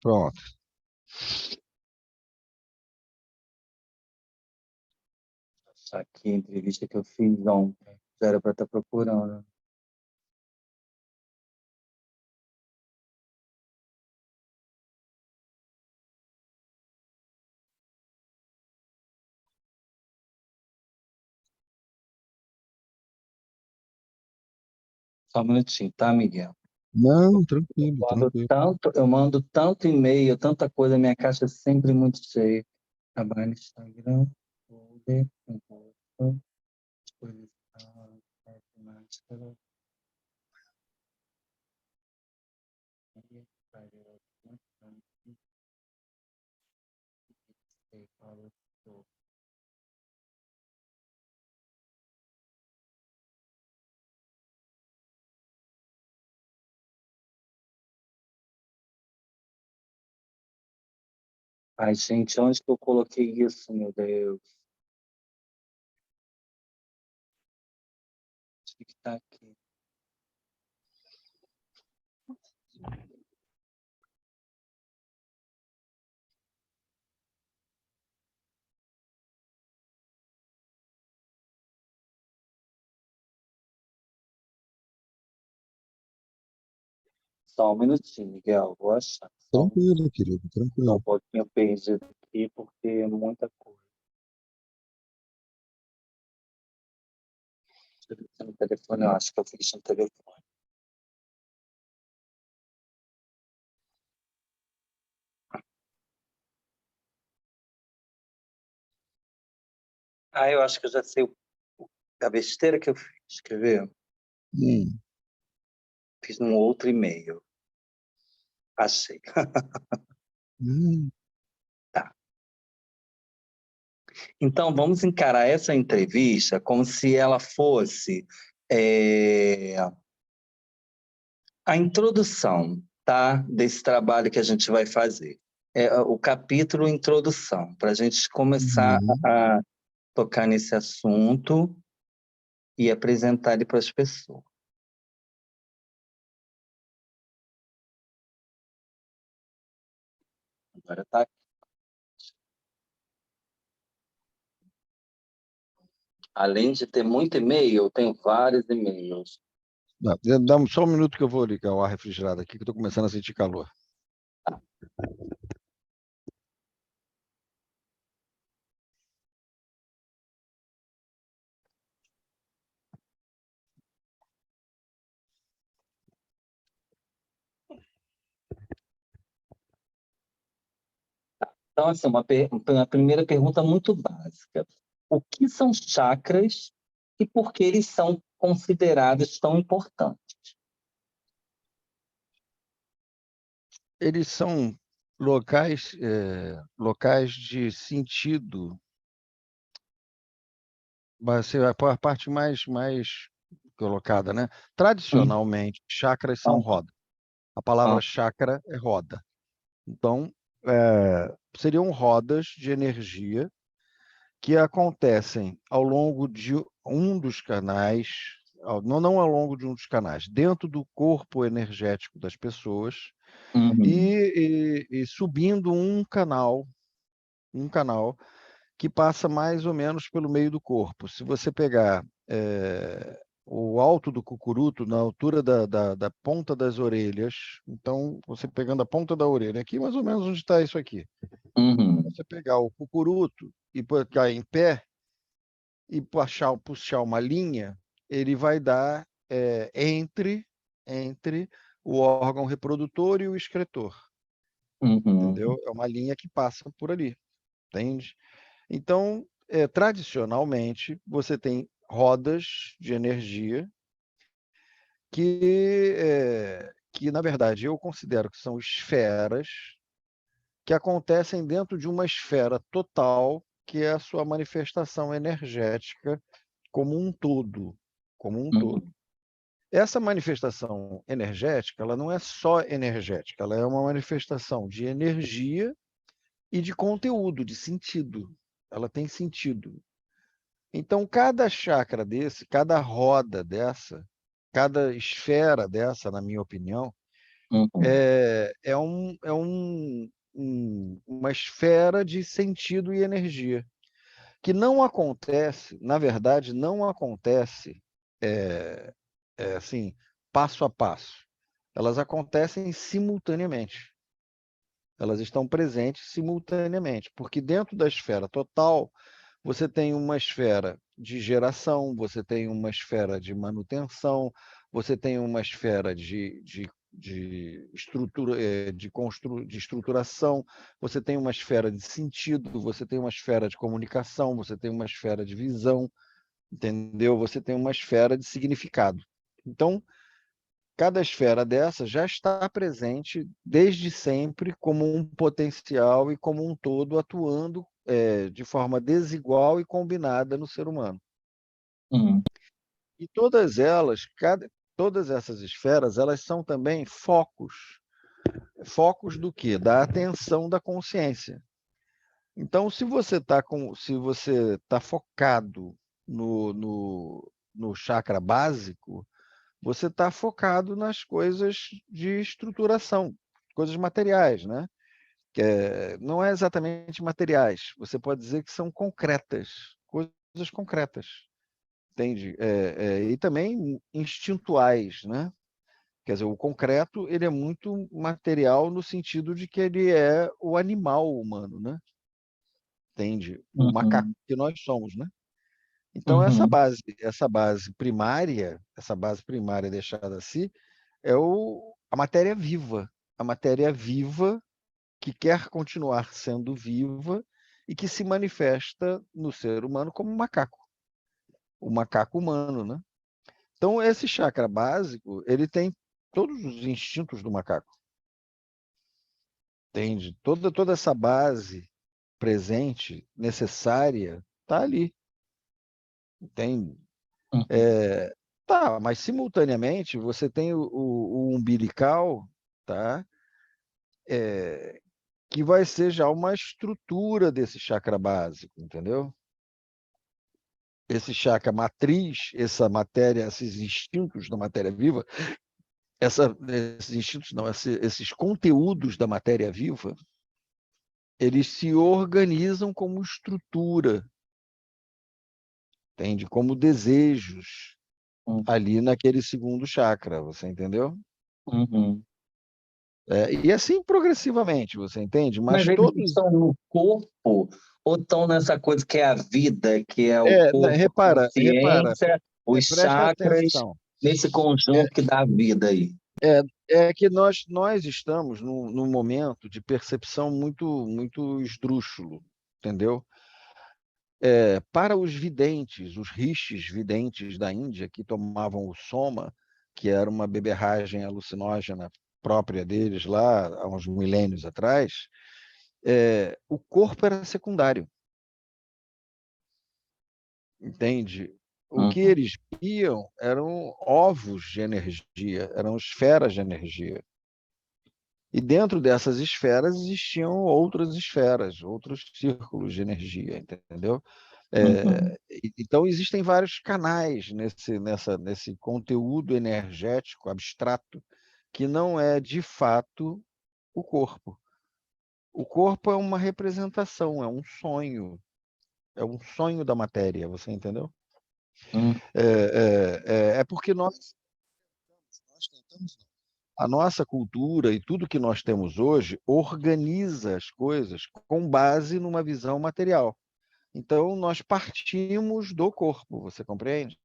Pronto. Aqui a entrevista que eu fiz ontem. Já era para estar procurando. Só um minutinho, tá, Miguel? Não, tranquilo, tranquilo. Eu mando tanto e-mail, tanta coisa, minha caixa é sempre muito cheia. Trabalho no Instagram, folder, composto, exposição, máscara, ai, gente, onde que eu coloquei isso, meu Deus? Tinha que estar aqui. Só um minutinho, Miguel, vou achar. Tranquilo, querido, Só um tranquilo. pouquinho perdido aqui, porque é muita coisa. Deixa eu ver se no telefone, eu acho que eu fiz no telefone. Ah, eu acho que eu já sei a besteira que eu fiz, quer ver? Hum, Fiz num outro e-mail. Achei. hum. Tá. Então, vamos encarar essa entrevista como se ela fosse a introdução, tá? Desse trabalho que a gente vai fazer. O capítulo introdução, para a gente começar Uhum. a tocar nesse assunto e apresentar ele para as pessoas. Agora tá. Além de ter muito e-mail, eu tenho vários e-mails. Dá só um minuto que eu vou ligar o ar refrigerado aqui, que eu estou começando a sentir calor. Então, assim, uma primeira pergunta muito básica. O que são chakras e por que eles são considerados tão importantes? Eles são locais de sentido. Vai ser a parte mais colocada, né? Hum, Tradicionalmente, chakras são ah, roda. A palavra ah, chakra é roda. Então, seriam rodas de energia que acontecem ao longo de um dos canais, não ao longo de um dos canais, dentro do corpo energético das pessoas uhum, e subindo um canal que passa mais ou menos pelo meio do corpo. Se você pegar o alto do cucuruto, na altura da ponta das orelhas, então você pegando a ponta da orelha, aqui mais ou menos onde está isso aqui, uhum, você pegar o cucuruto e colocar em pé e puxar uma linha, ele vai dar entre o órgão reprodutor e o excretor, uhum, entendeu? É uma linha que passa por ali, entende? Então, tradicionalmente, você tem rodas de energia que, na verdade, eu considero que são esferas que acontecem dentro de uma esfera total, que é a sua manifestação energética como um todo, como um todo. uhum, Essa manifestação energética, ela não é só energética, ela é uma manifestação de energia e de conteúdo, de sentido. Ela tem sentido. Então, cada chakra desse, cada roda dessa, cada esfera dessa, na minha opinião, Uhum. Uma esfera de sentido e energia, que não acontece, na verdade, não acontece assim, passo a passo. Elas acontecem simultaneamente. Elas estão presentes simultaneamente, porque dentro da esfera total, você tem uma esfera de geração, você tem uma esfera de manutenção, você tem uma esfera de estrutura, de estruturação, você tem uma esfera de sentido, você tem uma esfera de comunicação, você tem uma esfera de visão, entendeu? Você tem uma esfera de significado. Então, cada esfera dessa já está presente desde sempre como um potencial e como um todo atuando de forma desigual e combinada no ser humano. Uhum. E todas elas, todas essas esferas, elas são também focos. Focos do quê? Da atenção da consciência. Então, se você tá focado no chakra básico, você está focado nas coisas de estruturação, coisas materiais, né? Não é exatamente materiais, você pode dizer que são concretas, coisas concretas, entende? E também instintuais, né? Quer dizer, o concreto ele é muito material no sentido de que ele é o animal humano, né? Entende? O macaco Uhum. que nós somos, né? Então Uhum. essa base primária deixada assim, a matéria viva que quer continuar sendo viva e que se manifesta no ser humano como um macaco, o macaco humano, né? Então, esse chakra básico, ele tem todos os instintos do macaco, entende? Toda essa base presente, necessária, está ali, entende? Uhum. É, tá, mas simultaneamente você tem o umbilical, tá? É, que vai ser já uma estrutura desse chakra básico, entendeu? Esse chakra matriz, essa matéria, esses instintos da matéria viva, esses instintos não, esses conteúdos da matéria viva, eles se organizam como estrutura, entende? Como desejos Uhum. ali naquele segundo chakra, você entendeu? Uhum. E assim progressivamente, você entende? Mas Mas eles todos. estão no corpo ou estão nessa coisa que é a vida, que é o Né, corpo, a repara, consciência, os presta chakras, atenção. nesse É, conjunto que dá a vida aí? é que nós estamos num momento de percepção muito esdrúxulo, entendeu? Para os videntes, os rishis videntes da Índia, que tomavam o soma, que era uma beberragem alucinógena própria deles lá há uns milênios atrás, o corpo era secundário, entende? O que Uhum. eles viam eram ovos de energia, eram esferas de energia. E dentro dessas esferas existiam outras esferas, outros círculos de energia, entendeu? Uhum. Então, existem vários canais nesse conteúdo energético abstrato que não é, de fato, o corpo. O corpo é uma representação, é um sonho da matéria, você entendeu? Uhum. É porque nós tentamos, a nossa cultura e tudo que nós temos hoje organiza as coisas com base numa visão material. Então, nós partimos do corpo, você compreende?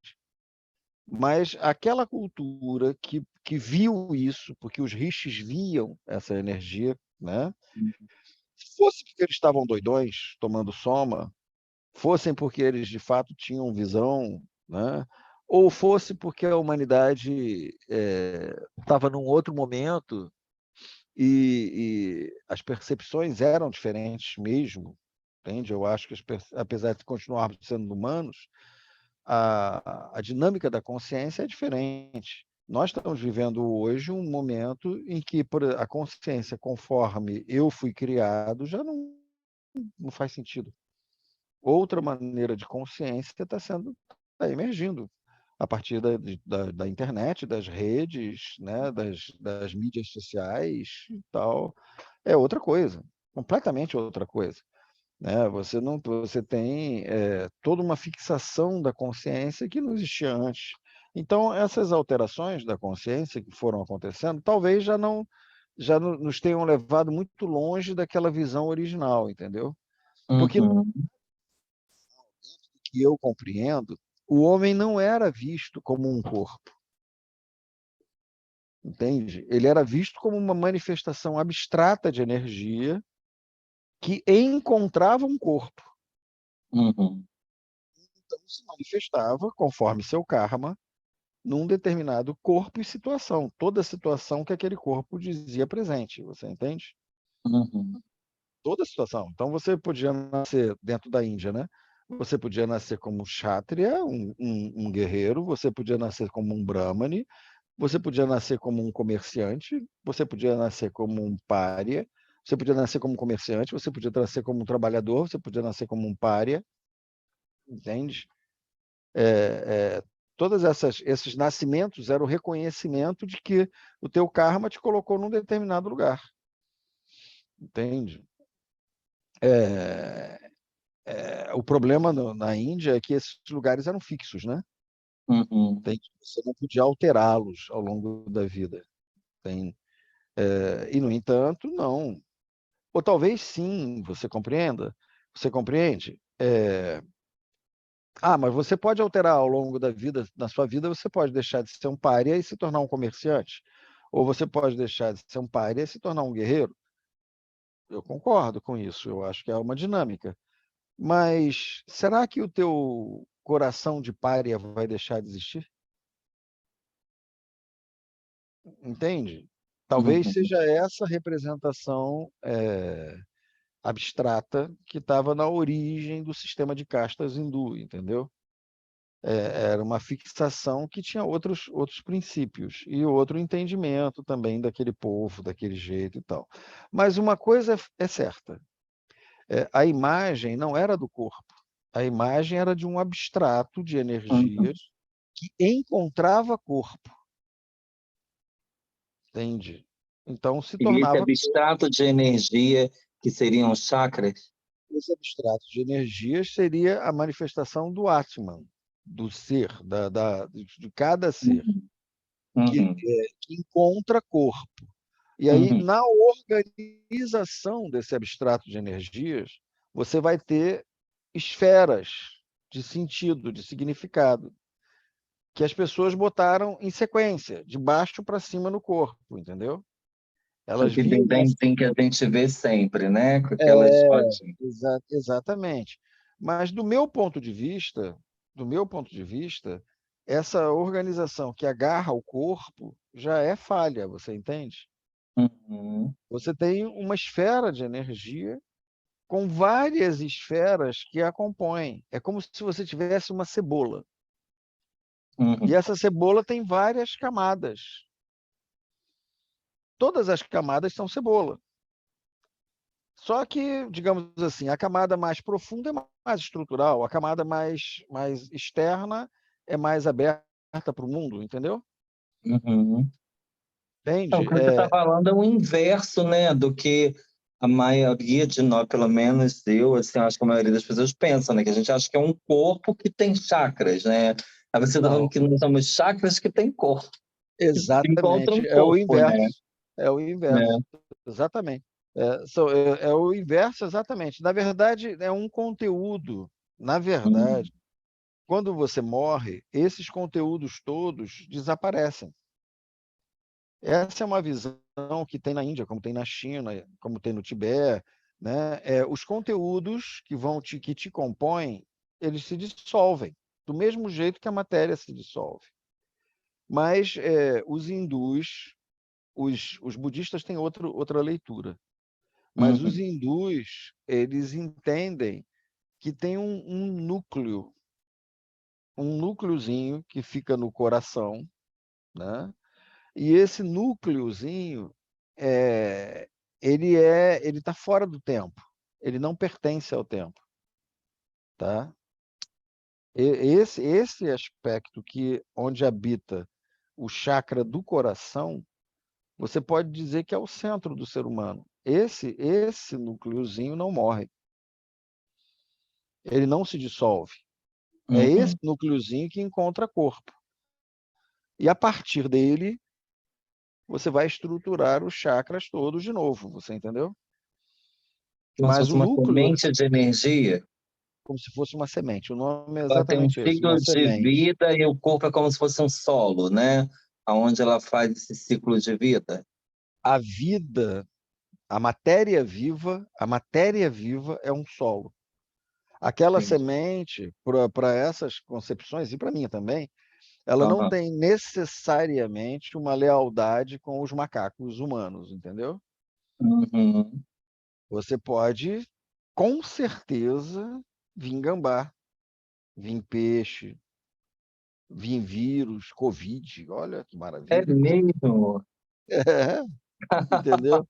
Mas aquela cultura que viu isso, porque os rishis viam essa energia, né? Se fosse porque eles estavam doidões, tomando soma, fossem porque eles de fato tinham visão, né? Ou fosse porque a humanidade estava num outro momento e as percepções eram diferentes mesmo, entende? Eu acho que, apesar de continuarmos sendo humanos, a dinâmica da consciência é diferente. Nós estamos vivendo hoje um momento em que a consciência, conforme eu fui criado, já não faz sentido. Outra maneira de consciência está emergindo. a partir da internet, das redes, né, das mídias sociais e tal. É outra coisa, completamente outra coisa, né? Você tem toda uma fixação da consciência que não existia antes. Então, essas alterações da consciência que foram acontecendo, talvez nos tenham levado muito longe daquela visão original, entendeu? Porque, Uhum. que eu compreendo, o homem não era visto como um corpo, entende? Ele era visto como uma manifestação abstrata de energia que encontrava um corpo. Uhum. Então, se manifestava, conforme seu karma, num determinado corpo e situação. Toda situação que aquele corpo dizia presente, você entende? Uhum. Toda situação. Então, você podia nascer dentro da Índia, né? Você podia nascer como um kshatriya, um guerreiro, você podia nascer como um brahmane, você podia nascer como um comerciante, você podia nascer como um pária, você podia nascer como um comerciante, você podia nascer como um trabalhador, você podia nascer como um pária, entende? É, todos esses nascimentos eram o reconhecimento de que o teu karma te colocou num determinado lugar, entende? É, o problema na Índia é que esses lugares eram fixos, né? Uhum. Entende? Você não podia alterá-los ao longo da vida. Tem, e, no entanto, não. Ou talvez sim, você compreenda? Você compreende? Mas você pode alterar ao longo da vida, na sua vida, você pode deixar de ser um pária e se tornar um comerciante. Ou você pode deixar de ser um pária e se tornar um guerreiro. Eu concordo com isso, eu acho que é uma dinâmica. Mas será que o teu coração de pária vai deixar de existir? Entende? Talvez Uhum. seja essa representação abstrata que estava na origem do sistema de castas hindu, entendeu? Era uma fixação que tinha outros princípios e outro entendimento também daquele povo, daquele jeito e tal. Mas uma coisa é certa, a imagem não era do corpo, a imagem era de um abstrato de Uhum. energias que encontrava corpo, entende? Então se E esse tornava abstrato de energia que seriam os chakras? esse abstrato de energias seria a manifestação do Atman, do ser, de cada ser, Uhum. que, Uhum. que encontra corpo. E aí, Uhum. na organização desse abstrato de energias, você vai ter esferas de sentido, de significado, que as pessoas botaram em sequência, de baixo para cima no corpo, entendeu? O Elas que viam tem que a gente vê sempre, né? Com aquelas É, rodinhas. exatamente. Mas do meu ponto de vista, essa organização que agarra o corpo já é falha, você entende? Uhum. Você tem uma esfera de energia com várias esferas que a compõem. É como se você tivesse uma cebola. E Uhum. essa cebola tem várias camadas. Todas as camadas são cebola. Só que, digamos assim, a camada mais profunda é mais estrutural, a camada mais externa é mais aberta para o mundo, entendeu? Uhum. Então, o Entende? que você está falando é o inverso, né, do que a maioria de nós, pelo menos eu, assim, acho que a maioria das pessoas pensa, né, que a gente acha que é um corpo que tem chakras, né? Aí você está falando Não, que nós somos chakras que têm corpo, que encontram exatamente. um É o corpo, né? inverso. É o inverso. É. Exatamente. É o inverso, exatamente. Na verdade, é um conteúdo. Na Uhum. verdade, quando você morre, esses conteúdos todos desaparecem. Essa é uma visão que tem na Índia, como tem na China, como tem no Tibete, né? Os conteúdos que te compõem, eles se dissolvem, do mesmo jeito que a matéria se dissolve. Mas os hindus, os budistas têm outra leitura. Mas os Uhum. hindus, eles entendem que tem um núcleozinho que fica no coração, né? E esse núcleozinho, é, ele está fora do tempo. Ele não pertence ao tempo, tá? Esse aspecto onde habita o chakra do coração, você pode dizer que é o centro do ser humano. Esse núcleozinho não morre, ele não se dissolve. É esse Uhum. núcleozinho que encontra corpo. E a partir dele, você vai estruturar os chakras todos de novo, você entendeu? Como se Mas fosse o uma núcleo, semente de energia. como se fosse uma semente. O nome é Ela tem um exatamente esse, ciclo uma de semente. vida e o corpo é como se fosse um solo, né? Onde ela faz esse ciclo de vida. A vida, a matéria viva é um solo. Aquela Entendi. semente, para essas concepções, e para mim também, ela não Aham. tem necessariamente uma lealdade com os macacos humanos, entendeu? Uhum. Você pode, com certeza, vir gambá, vir peixe, vir vírus, Covid, olha que É maravilha. mesmo? É, entendeu?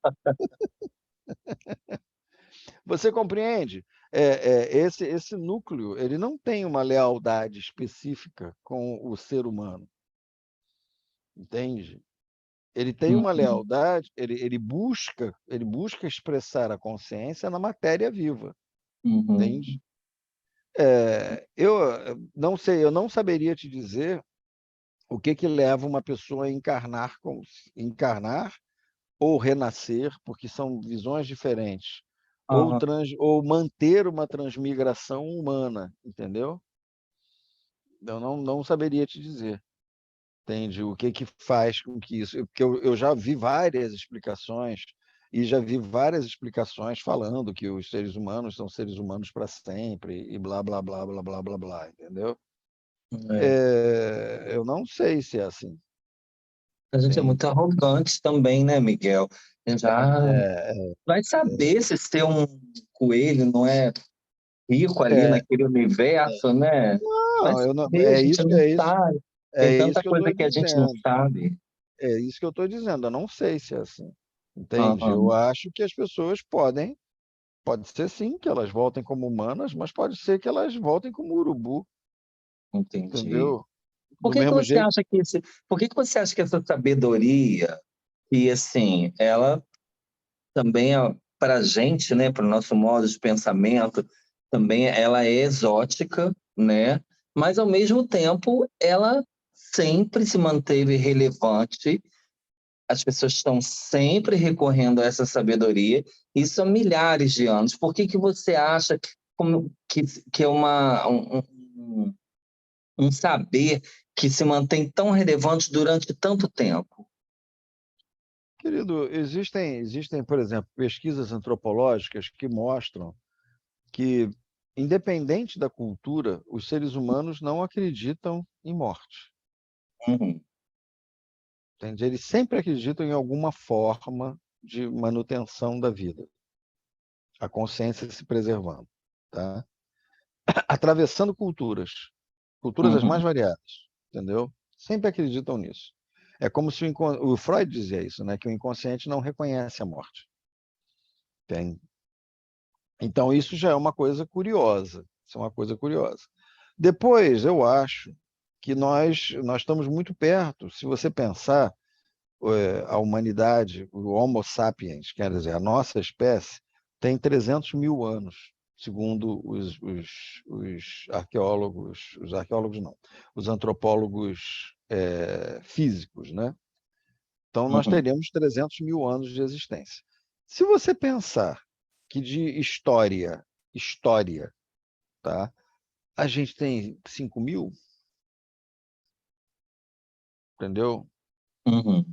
Você compreende? Esse núcleo, ele não tem uma lealdade específica com o ser humano, entende? Ele tem uma Uhum. lealdade, ele busca expressar a consciência na matéria viva, entende? Uhum. Eu não sei, eu não saberia te dizer o que que leva uma pessoa a encarnar ou renascer, porque são visões diferentes, Aham. ou manter uma transmigração humana, entendeu? Eu não saberia te dizer, entende? O que que faz com que isso. Porque eu já vi várias explicações, e já vi várias explicações falando que os seres humanos são seres humanos para sempre, e blá, blá, blá, blá, blá, blá, blá, entendeu? É. Eu não sei se é assim, A gente é entende? muito arrogante também, né, Miguel? A gente já vai saber se ser um coelho não é rico ali É, naquele universo, né? Vai não, eu não, saber, a gente não sabe. Tem é isso tanta que eu estou coisa que a gente não dizendo. sabe. É isso que eu estou dizendo. Eu não sei se é assim, entende? Eu Aham, acho que as pessoas pode ser sim que elas voltem como humanas, mas pode ser que elas voltem como urubu, entendi. entendeu? Do mesmo jeito, Por que que você acha que essa sabedoria, e assim, ela também é para a gente, né, para o nosso modo de pensamento, também ela é exótica, né? Mas ao mesmo tempo ela sempre se manteve relevante. As pessoas estão sempre recorrendo a essa sabedoria, isso há milhares de anos. Por que que você acha que é um saber que se mantém tão relevante durante tanto tempo? querido, existem, por exemplo, pesquisas antropológicas que mostram que, independente da cultura, os seres humanos não acreditam em morte. Uhum, Entende? Eles sempre acreditam em alguma forma de manutenção da vida, a consciência se preservando, tá? Atravessando culturas as mais uhum, variadas, entendeu? Sempre acreditam nisso. É como se o Freud dizia isso, né? Que o inconsciente não reconhece a morte. Tem. Então, isso já é uma coisa curiosa. Isso é uma coisa curiosa. Depois, eu acho que nós estamos muito perto. Se você pensar, a humanidade, o Homo sapiens, quer dizer, a nossa espécie, tem 300 mil anos, segundo os arqueólogos não, os antropólogos físicos, né? Então, nós uhum, teríamos 300 mil anos de existência. Se você pensar que de história, tá? A gente tem 5 mil, entendeu? uhum.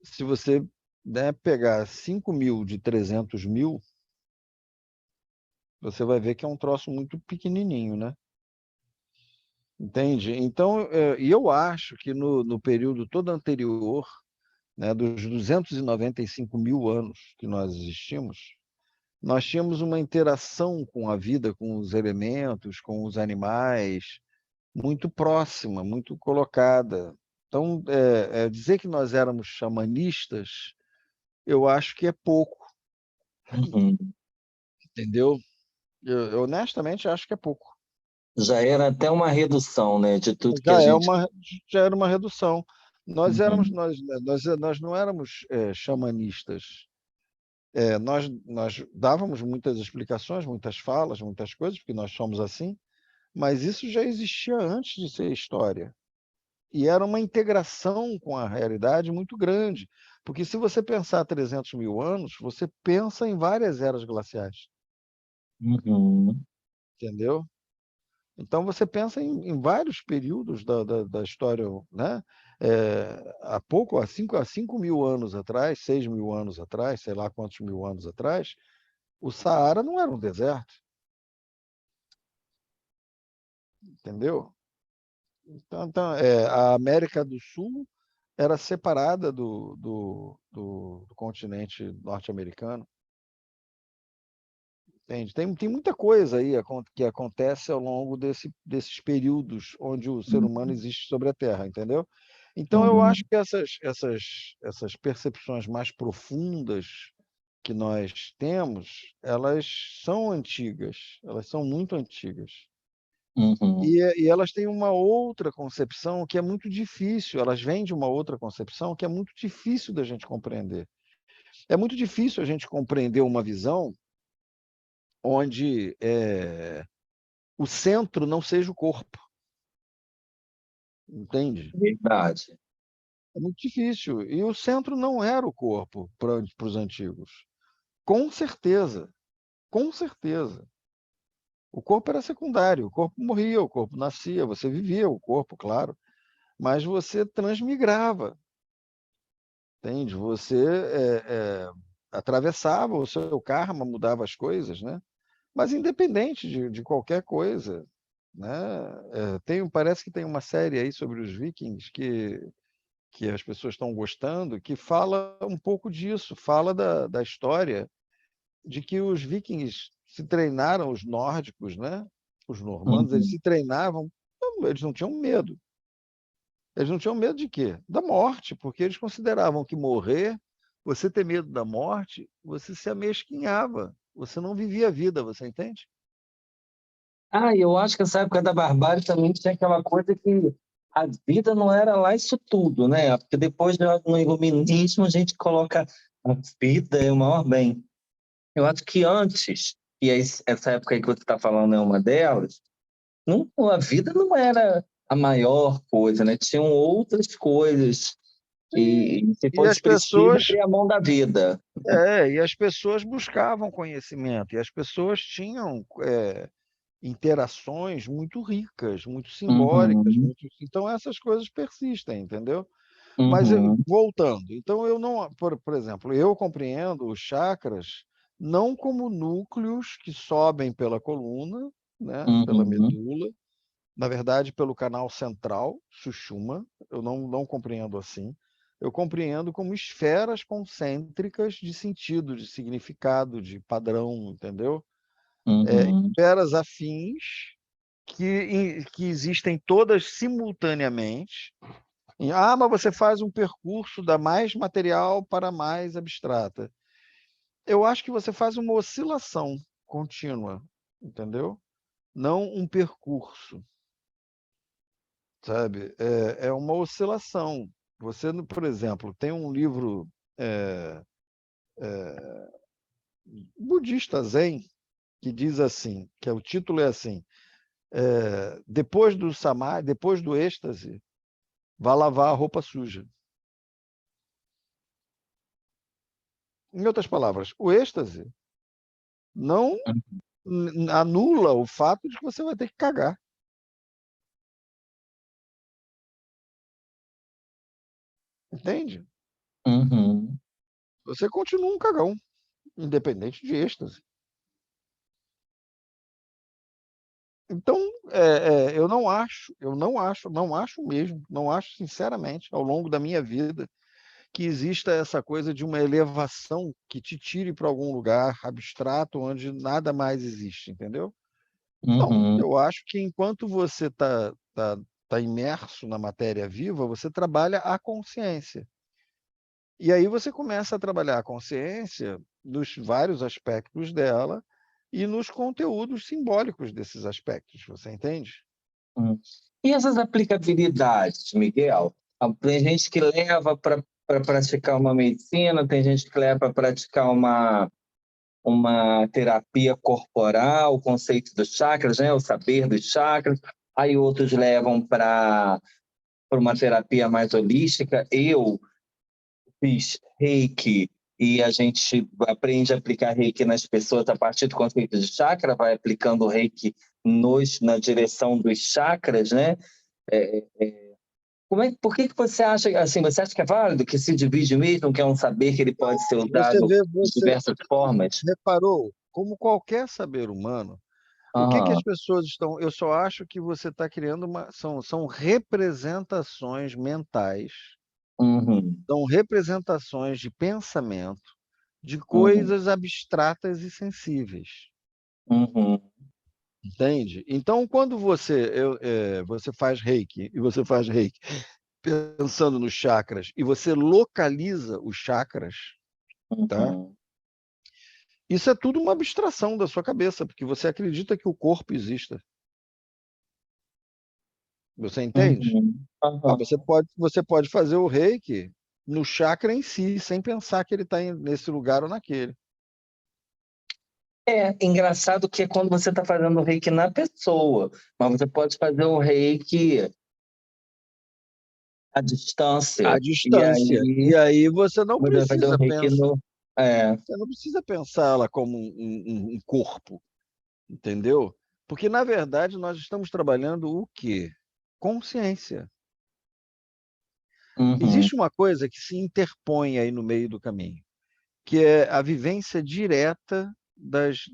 Se você, né, pegar 5 mil de 300 mil, você vai ver que é um troço muito pequenininho, né? Entende? Então, e eu acho que no período todo anterior, né, dos 295 mil anos que nós existimos, nós tínhamos uma interação com a vida, com os elementos, com os animais, muito próxima, muito colocada. Então, dizer que nós éramos xamanistas, eu acho que é pouco, Uhum. entendeu? Eu honestamente acho que é pouco. Já era até uma redução, né, de tudo que a Já é gente... uma, já era uma redução. Uhum, Nós não éramos xamanistas. Nós dávamos muitas explicações, muitas falas, muitas coisas, porque nós somos assim, mas isso já existia antes de ser história. E era uma integração com a realidade muito grande. Porque se você pensar 300 mil anos, você pensa em várias eras glaciais, uhum, entendeu? Então você pensa em vários períodos da história, né? Há 5 mil anos atrás, 6 mil anos atrás, sei lá quantos mil anos atrás, o Saara não era um deserto, entendeu? Então, a América do Sul era separada do continente norte-americano. Entende? Tem muita coisa aí que acontece ao longo desses períodos onde o ser humano existe sobre a Terra, entendeu? Então, eu acho uhum, que essas percepções mais profundas que nós temos, elas são antigas, elas são muito antigas. uhum, E elas têm uma outra concepção que é muito difícil, elas vêm de uma outra concepção que é muito difícil da gente compreender. É muito difícil a gente compreender uma visão onde o centro não seja o corpo, entende? verdade. É muito difícil. E o centro não era o corpo para os antigos. Com certeza, com certeza. O corpo era secundário, o corpo morria, o corpo nascia, você vivia o corpo, claro, mas você transmigrava, entende? Você atravessava o seu karma, mudava as coisas, né? Mas independente de qualquer coisa, né? Parece que tem uma série aí sobre os vikings que as pessoas estão gostando, que fala um pouco disso, fala da história de que os vikings se treinaram, os nórdicos, né? Os normandos, eles Uhum. se treinavam, eles não tinham medo. Eles não tinham medo de quê? Da morte, porque eles consideravam que morrer, você ter medo da morte, você se amesquinhava, você não vivia a vida, você entende? Ah, e eu acho que essa época da barbárie também tinha aquela coisa que a vida não era lá isso tudo, né? Porque depois no iluminismo a gente coloca a vida é o maior bem. Eu acho que antes, e essa época aí que você está falando é uma delas, não, a vida não era a maior coisa, né? Tinham outras coisas. Sim. E se E fosse as preciso, pessoas abrir a mão da vida. e as pessoas buscavam conhecimento, e as pessoas tinham interações muito ricas, muito simbólicas, Uhum, então essas coisas persistem, entendeu? Mas uhum, voltando, então eu não, por exemplo, eu compreendo os chakras não como núcleos que sobem pela coluna, né, pela uhum, medula, na verdade pelo canal central, Sushumna, eu não compreendo assim. Eu compreendo como esferas concêntricas de sentido, de significado, de padrão, entendeu? uhum, Esferas afins que existem todas simultaneamente. Mas você faz um percurso da mais material para a mais abstrata. Eu acho que você faz uma oscilação contínua, entendeu? Não um percurso, sabe? É uma oscilação. Você, por exemplo, tem um livro é, budista Zen que diz assim, que o título é assim, depois do samadhi, depois do êxtase, vá lavar a roupa suja. Em outras palavras, o êxtase não anula o fato de que você vai ter que cagar, entende? uhum. Você continua um cagão, independente de êxtase. Então, não acho mesmo, não acho sinceramente, ao longo da minha vida, que exista essa coisa de uma elevação que te tire para algum lugar abstrato onde nada mais existe, entendeu? Não, Uhum, eu acho que enquanto você tá imerso na matéria viva, você trabalha a consciência. E aí você começa a trabalhar a consciência nos vários aspectos dela, e nos conteúdos simbólicos desses aspectos, você entende? E essas aplicabilidades, Miguel? Tem gente que leva para praticar uma medicina, tem gente que leva para praticar uma terapia corporal, o conceito dos chakras, né? O saber dos chakras. Aí outros levam para uma terapia mais holística. Eu fiz Reiki e a gente aprende a aplicar Reiki nas pessoas a partir do conceito de chakra, vai aplicando o Reiki na direção dos chakras, né? É, por que você acha, assim, você acha que é válido, que se divide mesmo, que é um saber que ele pode ser Você usado vê, de diversas formas? reparou, como qualquer saber humano, o que as Aham, pessoas estão. Eu só acho que você está criando uma. São representações mentais, uhum, são representações de pensamento de uhum, coisas abstratas e sensíveis. uhum, Entende? Então, quando você faz reiki, e você faz reiki pensando nos chakras, e você localiza os chakras, tá? uhum, Isso é tudo uma abstração da sua cabeça, porque você acredita que o corpo exista. Você entende? uhum, Ah, aham. você pode fazer o reiki no chakra em si, sem pensar que ele está nesse lugar ou naquele. É engraçado que é quando você está fazendo o reiki na pessoa, mas você pode fazer o reiki à À distância, e distância. aí E aí você não você vai fazer o precisa reiki pensar, no. É. você não precisa pensá-la como um corpo, entendeu? Porque, na verdade, nós estamos trabalhando o quê? Consciência. Uhum, Existe uma coisa que se interpõe aí no meio do caminho, que é a vivência direta das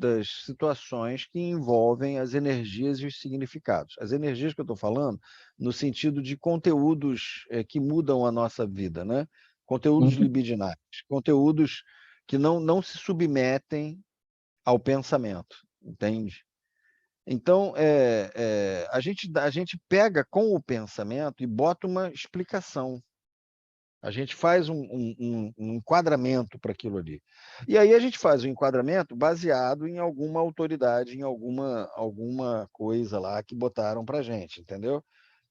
situações que envolvem as energias e os significados. As energias que eu estou falando, no sentido de conteúdos que mudam a nossa vida, né? Conteúdos uhum, libidinais, conteúdos que não se submetem ao pensamento, entende? Então, a gente pega com o pensamento e bota uma explicação. A gente faz um enquadramento para aquilo ali. E aí a gente faz o enquadramento baseado em alguma autoridade, em alguma coisa lá que botaram para a gente, entendeu?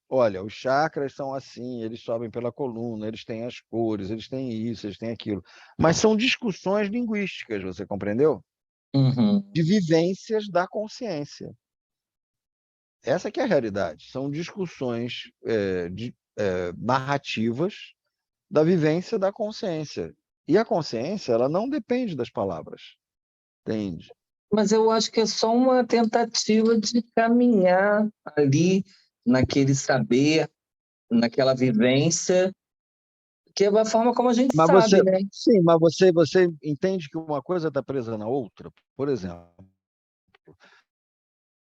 Olha, os chakras são assim, eles sobem pela coluna, eles têm as cores, eles têm isso, eles têm aquilo. Mas são discussões linguísticas, você compreendeu? uhum. De vivências da consciência. Essa que é a realidade. São discussões narrativas da vivência da consciência. E a consciência, ela não depende das palavras, entende? Mas eu acho que é só uma tentativa de caminhar ali naquele saber, naquela vivência, que é a forma como a gente Mas você, sabe, né? sim, mas você entende que uma coisa está presa na outra, por exemplo,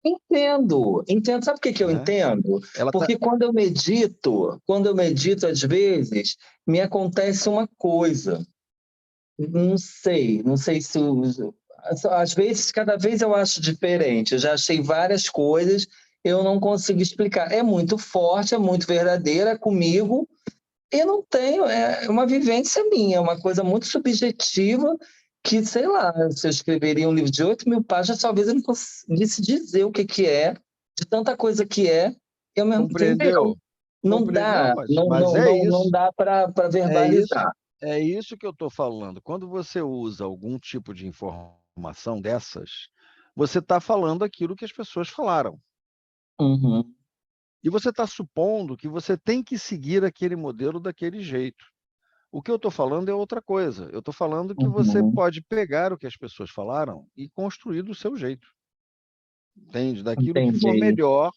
Entendo, entendo. Sabe por que que eu né? entendo? Ela tá, Porque quando eu medito, às vezes, me acontece uma coisa. Não sei se às vezes, cada vez eu acho diferente. Eu já achei várias coisas, eu não consigo explicar. É muito forte, é muito verdadeira comigo. Eu não tenho, é uma vivência minha, é uma coisa muito subjetiva que, sei lá, se eu escreveria um livro de 8.000 páginas, talvez eu não conseguisse dizer o que é, de tanta coisa que é, eu mesmo, entendeu? compreendeu? Não Não, dá, mas, não, mas não, é não, não isso, dá para é isso, verbalizar. é isso que eu estou falando. Quando você usa algum tipo de informação dessas, você está falando aquilo que as pessoas falaram. Uhum, E você está supondo que você tem que seguir aquele modelo daquele jeito. O que eu estou falando é outra coisa. Eu estou falando que você uhum, pode pegar o que as pessoas falaram e construir do seu jeito, entende? Daquilo que for entendi. melhor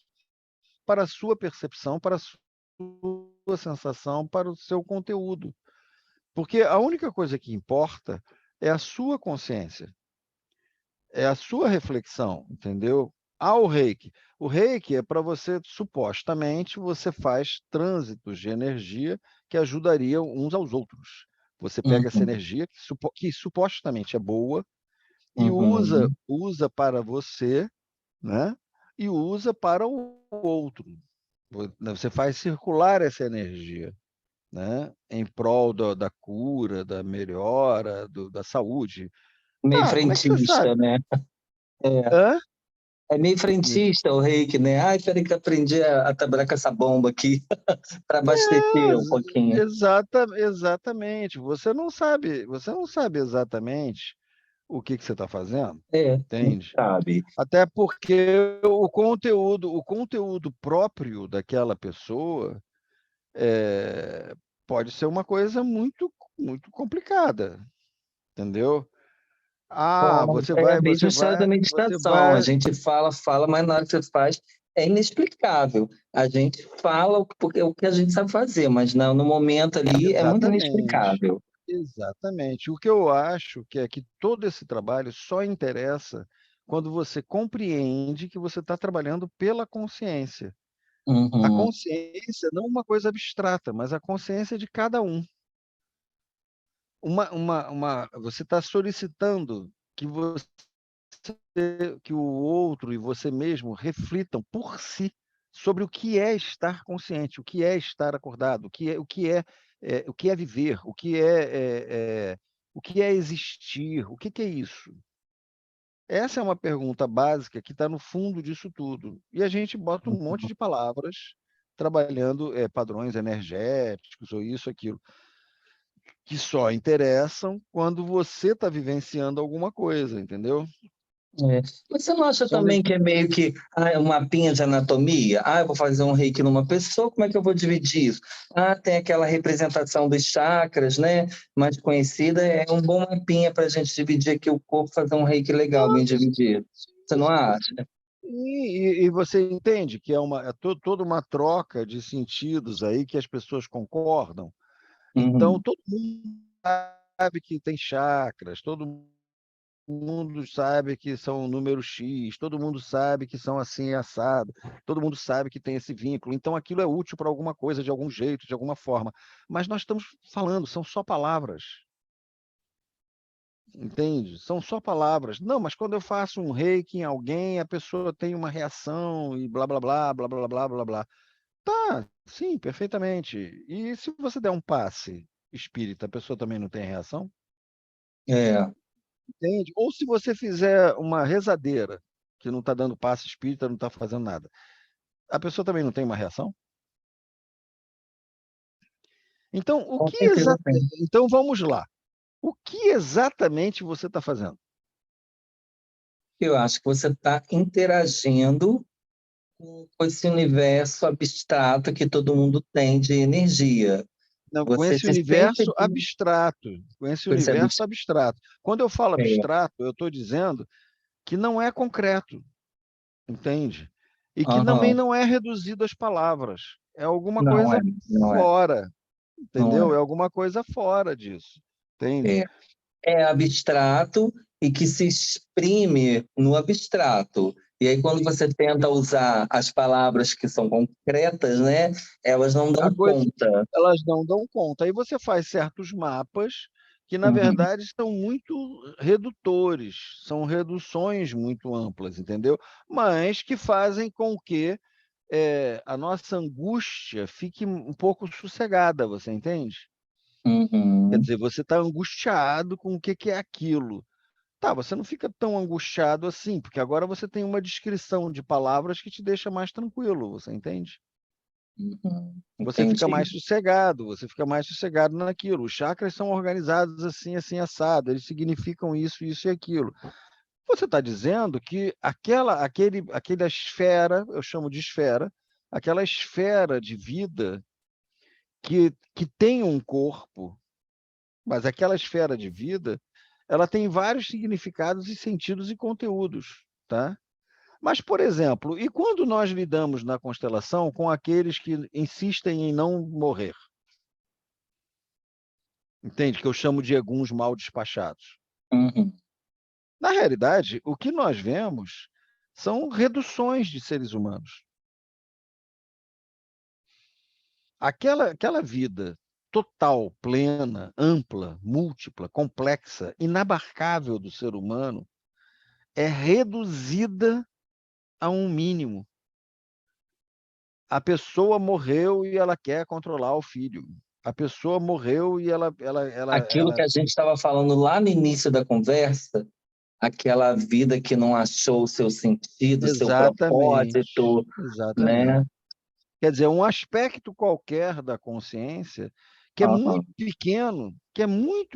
para a sua percepção, para a sua sensação, para o seu conteúdo. Porque a única coisa que importa é a sua consciência, é a sua reflexão, entendeu? Ao reiki. O reiki é para você, supostamente, você faz trânsitos de energia que ajudariam uns aos outros. Você pega essa Uhum, energia que supostamente é boa e usa, uhum. usa para você, né? E usa para o outro. Você faz circular essa energia, né? Em prol da cura, da melhora, da saúde. Meio Ah, como é que você sabe? frentista, né? É, Hã? é meio frentista o reiki, né? Ai, peraí que eu aprendi a trabalhar com essa bomba aqui para É, abastecer um pouquinho. exatamente. Você não sabe exatamente o que você está fazendo, É, não entende? sabe. Até porque o conteúdo próprio daquela pessoa pode ser uma coisa muito, muito complicada, entendeu? Ah, Como você é a vai, mesma você história da vai, você meditação. A vai. gente fala, fala, mas na hora que você faz é inexplicável. A gente fala porque o que a gente sabe fazer, mas no momento ali é muito Exatamente, inexplicável. exatamente. O que eu acho que é que todo esse trabalho só interessa quando você compreende que você está trabalhando pela consciência. A Uhum. consciência não uma coisa abstrata, mas a consciência de cada um. Você está solicitando que o outro e você mesmo reflitam por si sobre o que é estar consciente, o que é estar acordado, o que é viver, o que é existir, o que é isso? Essa é uma pergunta básica que está no fundo disso tudo. E a gente bota um monte de palavras trabalhando padrões energéticos ou isso, aquilo, que só interessam quando você está vivenciando alguma coisa, entendeu? É. Mas você não acha Quando também que é meio que um mapinha de anatomia? Ah, eu vou fazer um reiki numa pessoa, como é que eu vou dividir isso? Ah, tem aquela representação dos chakras, né? Mais conhecida, é um bom mapinha para a gente dividir aqui o corpo, fazer um reiki legal, bem dividido. Você não acha? E você entende que toda uma troca de sentidos aí que as pessoas concordam. Então, Uhum. todo mundo sabe que tem chakras, todo mundo sabe que são um número X, todo mundo sabe que são assim assado, todo mundo sabe que tem esse vínculo. Então, aquilo é útil para alguma coisa, de algum jeito, de alguma forma. Mas nós estamos falando, são só palavras. Entende? São só palavras. Não, mas quando eu faço um reiki em alguém, a pessoa tem uma reação e blá blá blá, blá blá blá blá blá. Tá, sim, perfeitamente. E se você der um passe espírita, a pessoa também não tem reação? É. Entende? Ou se você fizer uma rezadeira, que não está dando passe espírita, não está fazendo nada, a pessoa também não tem uma reação? Então, Com certeza tem. então vamos lá. O que exatamente você está fazendo? Eu acho que você está interagindo com esse universo abstrato que todo mundo tem de energia. Não, com Você esse se sente universo abstrato, com esse com esse universo abstrato. Quando eu falo é. abstrato, eu estou dizendo que não é concreto, entende? E que também Aham. não é reduzido às palavras. É alguma Não é, coisa não é, fora, não entendeu? é. É alguma coisa fora disso, entende? É. É abstrato e que se exprime no abstrato. E aí, quando você tenta usar as palavras que são concretas, né, elas não A dão coisa, conta. elas não dão conta. Aí você faz certos mapas que, na Uhum, verdade, são muito redutores, são reduções muito amplas, entendeu? Mas que fazem com que a nossa angústia fique um pouco sossegada, você entende? Quer uhum, dizer, você está angustiado com o que é aquilo. Tá, você não fica tão angustiado assim, porque agora você tem uma descrição de palavras que te deixa mais tranquilo, você entende? uhum. Você Entendi. fica mais sossegado naquilo. Os chakras são organizados assim, assim, assado, eles significam isso e aquilo. Você está dizendo que aquela esfera, eu chamo de esfera, aquela esfera de vida que tem um corpo, mas aquela esfera de vida, ela tem vários significados e sentidos e conteúdos, tá? Mas, por exemplo, e quando nós lidamos na constelação com aqueles que insistem em não morrer? Entende? Que eu chamo de eguns mal despachados. Uhum. Na realidade, o que nós vemos são reduções de seres humanos. Aquela vida total, plena, ampla, múltipla, complexa, inabarcável do ser humano é reduzida a um mínimo. A pessoa morreu e ela quer controlar o filho. A pessoa morreu e ela, ela, ela, Aquilo que ela a gente estava falando lá no início da conversa, aquela vida que não achou o seu sentido, o seu Exatamente, propósito, exatamente. né? Quer dizer, um aspecto qualquer da consciência que é Aham. muito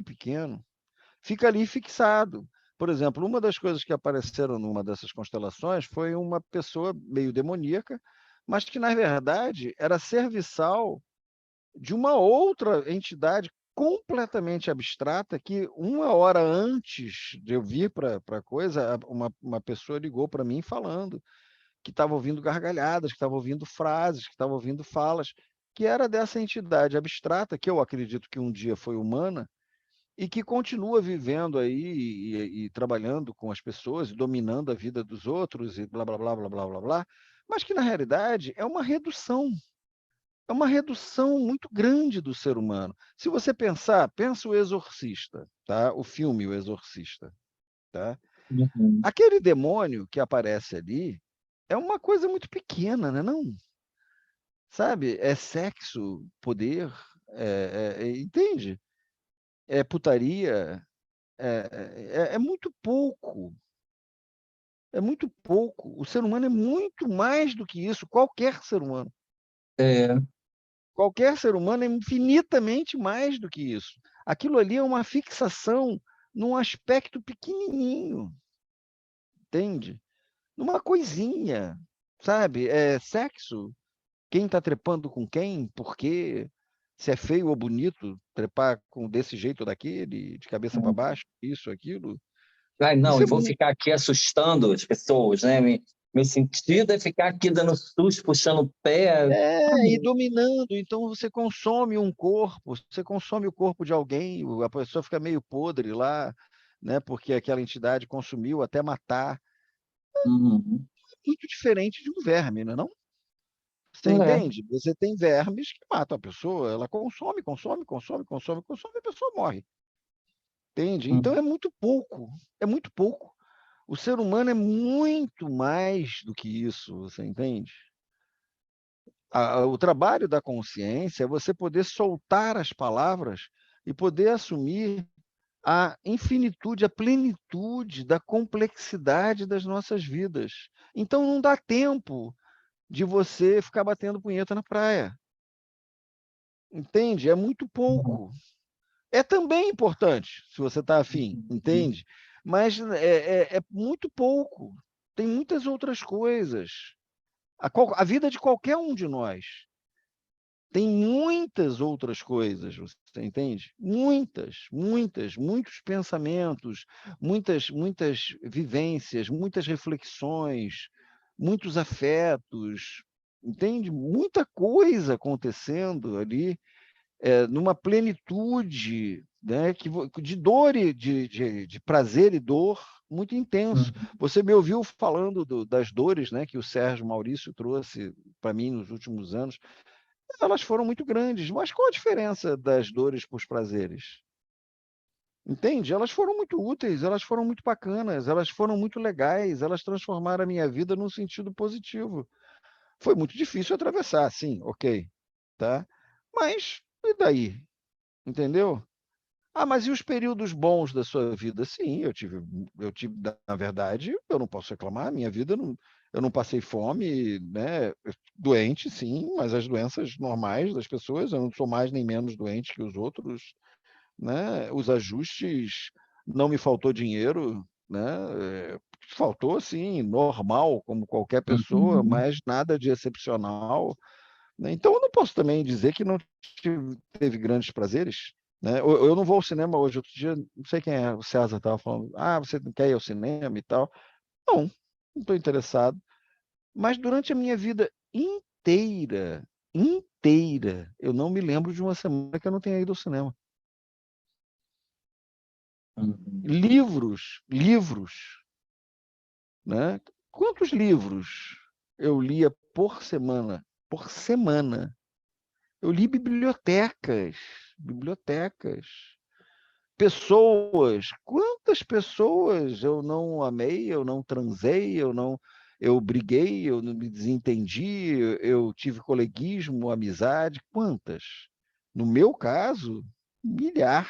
pequeno, fica ali fixado. Por exemplo, uma das coisas que apareceram numa dessas constelações foi uma pessoa meio demoníaca, mas que, na verdade, era serviçal de uma outra entidade completamente abstrata que, uma hora antes de eu vir para a coisa, uma pessoa ligou para mim falando que estava ouvindo gargalhadas, que estava ouvindo frases, que estava ouvindo falas, que era dessa entidade abstrata, que eu acredito que um dia foi humana, e que continua vivendo aí e trabalhando com as pessoas, dominando a vida dos outros, e blá, blá, blá, blá, blá, blá, blá, mas que, na realidade, é uma redução muito grande do ser humano. Se você pensar, pensa o Exorcista, tá? O filme O Exorcista, tá? Uhum. Aquele demônio que aparece ali é uma coisa muito pequena, né, não? Sabe? É sexo, poder, entende? É putaria, é muito pouco. É muito pouco. O ser humano é muito mais do que isso, qualquer ser humano. É, Qualquer ser humano é infinitamente mais do que isso. Aquilo ali é uma fixação num aspecto pequenininho, entende? Numa coisinha, sabe? É sexo. Quem está trepando com quem? Por quê? Se é feio ou bonito, trepar com desse jeito ou daquele, de cabeça para baixo, isso, aquilo. ai, não, Isso e é vou ficar aqui assustando as pessoas, né? Meu sentido é ficar aqui dando susto, puxando o pé. e dominando. Então você consome um corpo, você consome o corpo de alguém, a pessoa fica meio podre lá, né? Porque aquela entidade consumiu até matar. Uhum. Muito diferente de um verme, não é não? Você É. entende? Você tem vermes que matam a pessoa, ela consome, consome, consome, consome, consome, e a pessoa morre. Entende? Então Uhum. é muito pouco, é muito pouco. O ser humano é muito mais do que isso, você entende? O trabalho da consciência é você poder soltar as palavras e poder assumir a infinitude, a plenitude da complexidade das nossas vidas. Então não dá tempo de você ficar batendo punheta na praia. Entende? É muito pouco. É também importante, se você está afim, Uhum. entende? Mas é muito pouco. Tem muitas outras coisas. A vida de qualquer um de nós tem muitas outras coisas, você entende? Muitas, muitas, muitos pensamentos, muitas vivências, muitas reflexões, muitos afetos, entende? Muita coisa acontecendo ali, numa plenitude, né, de dor e de prazer e dor muito intenso. Uhum. Você me ouviu falando das dores, né, que o Sérgio Maurício trouxe para mim nos últimos anos. Elas foram muito grandes, mas qual a diferença das dores para os prazeres? Entende? Elas foram muito úteis, elas foram muito bacanas, elas foram muito legais, elas transformaram a minha vida num sentido positivo. Foi muito difícil atravessar, sim, ok, tá? Mas e daí? Entendeu? Ah, mas e os períodos bons da sua vida? Sim, eu tive, na verdade, eu não posso reclamar, minha vida não, eu não passei fome, né? Doente, sim, mas as doenças normais das pessoas, eu não sou mais nem menos doente que os outros, né? Os ajustes, não me faltou dinheiro, né? Faltou, sim, normal, como qualquer pessoa, Uhum. mas nada de excepcional, né? Então, eu não posso também dizer que não teve grandes prazeres, né? Eu não vou ao cinema hoje. Outro dia, não sei quem é, o César estava falando, você não quer ir ao cinema e tal. Não, não estou interessado. Mas durante a minha vida inteira, inteira, eu não me lembro de uma semana que eu não tenha ido ao cinema. Uhum. Livros, livros, né? Quantos livros eu lia por semana? Por semana. Eu li bibliotecas, bibliotecas. Pessoas, quantas pessoas eu não amei, eu não transei, eu briguei, eu não me desentendi, eu tive coleguismo, amizade, quantas? No meu caso, milhares.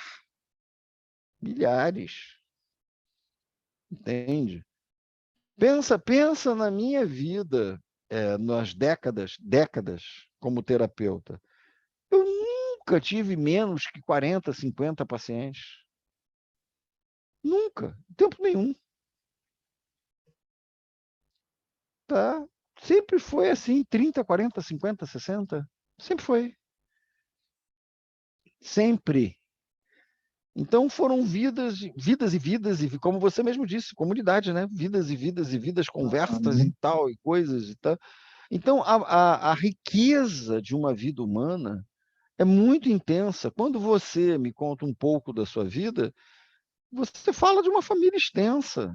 entende? Pensa na minha vida, nas décadas como terapeuta. Eu nunca tive menos que 40, 50 pacientes. Nunca, tempo nenhum. Tá? Sempre foi assim, 30, 40, 50, 60. Sempre foi. Sempre. Então foram vidas e vidas, e como você mesmo disse, comunidade, né? Vidas e vidas e vidas, conversas e tal, e coisas e tal. Então a riqueza de uma vida humana é muito intensa. Quando você me conta um pouco da sua vida, você fala de uma família extensa.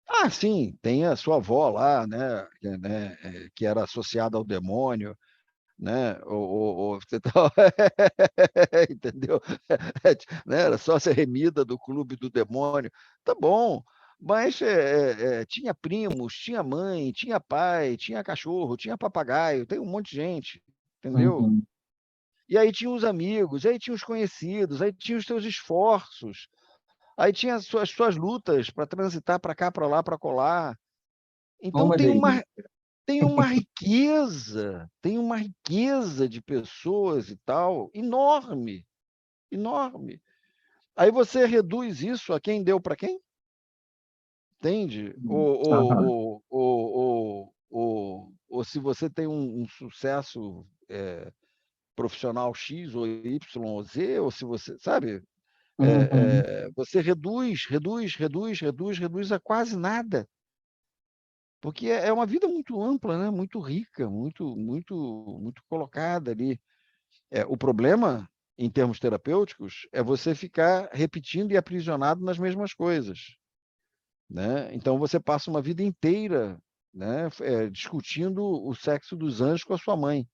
Ah, sim, tem a sua avó lá, que era associada ao demônio, né? Você tá- entendeu? Né? Era sócia remida do Clube do Demônio. Tá bom, mas tinha primos, tinha mãe, tinha pai, tinha cachorro, tinha papagaio, tem um monte de gente, entendeu? Uhum. E aí tinha os amigos, aí tinha os conhecidos, aí tinha os teus esforços, aí tinha as suas lutas para transitar para cá, para lá, para colar. Então Uma delícia. tem uma riqueza de pessoas e tal, enorme, enorme. Aí você reduz isso a quem deu para quem? Entende? Aham. Ou se você tem um sucesso profissional X ou Y ou Z, ou se você, sabe, Uhum. você reduz a quase nada. Porque é uma vida muito ampla, né? Muito rica, muito colocada ali. O problema, em termos terapêuticos, é você ficar repetindo e aprisionado nas mesmas coisas, né? Então você passa uma vida inteira, né, discutindo o sexo dos anjos com a sua mãe,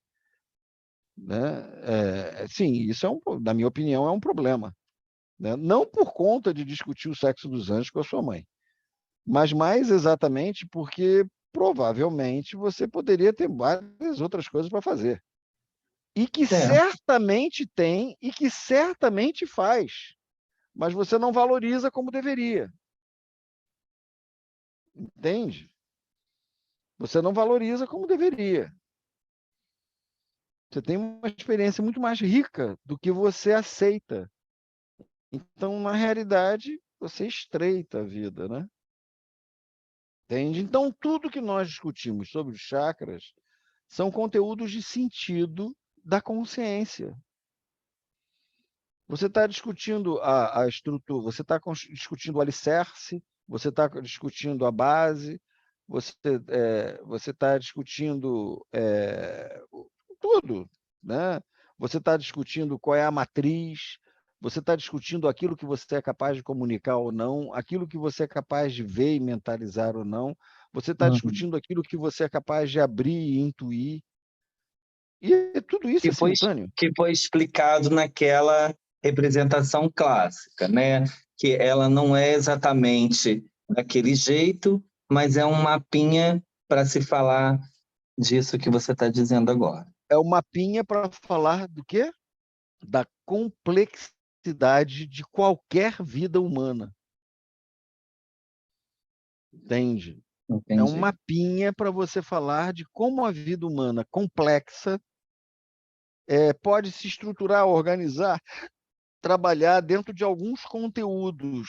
né? Sim, isso na minha opinião, é um problema, né? Não por conta de discutir o sexo dos anjos com a sua mãe, mas mais exatamente porque provavelmente você poderia ter várias outras coisas para fazer. E que É, certamente tem e que certamente faz, mas você não valoriza como deveria, entende? Você não valoriza como deveria. Você tem uma experiência muito mais rica do que você aceita. Então, na realidade, você estreita a vida, né? Entende? Então, tudo que nós discutimos sobre os chakras são conteúdos de sentido da consciência. Você está discutindo a estrutura, você está discutindo o alicerce, você está discutindo a base, você está discutindo tudo, né? Você está discutindo qual é a matriz, você está discutindo aquilo que você é capaz de comunicar ou não, aquilo que você é capaz de ver e mentalizar ou não, você está uhum. discutindo aquilo que você é capaz de abrir e intuir, e tudo isso Que é foi, simultâneo. que foi explicado naquela representação clássica, né? Que ela não é exatamente daquele jeito, mas é um mapinha para se falar disso que você está dizendo agora. É o mapinha para falar do quê? Da complexidade de qualquer vida humana, entende? É um Entendi. mapinha para você falar de como a vida humana complexa pode se estruturar, organizar, trabalhar dentro de alguns conteúdos,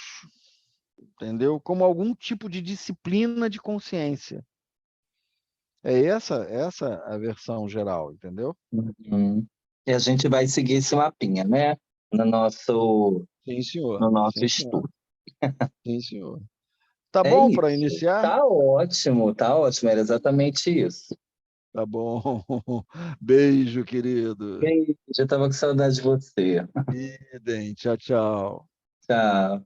entendeu? Como algum tipo de disciplina de consciência. É essa a versão geral, entendeu? Uhum. E a gente vai seguir esse mapinha, né? No nosso, Sim, senhor. no nosso Sim, senhor. estudo. Sim, senhor. Tá É bom para isso. iniciar? Tá ótimo, era exatamente isso. Tá bom. Beijo, querido. E aí, já estava com saudade de você. Idem. Tchau, tchau. Tchau.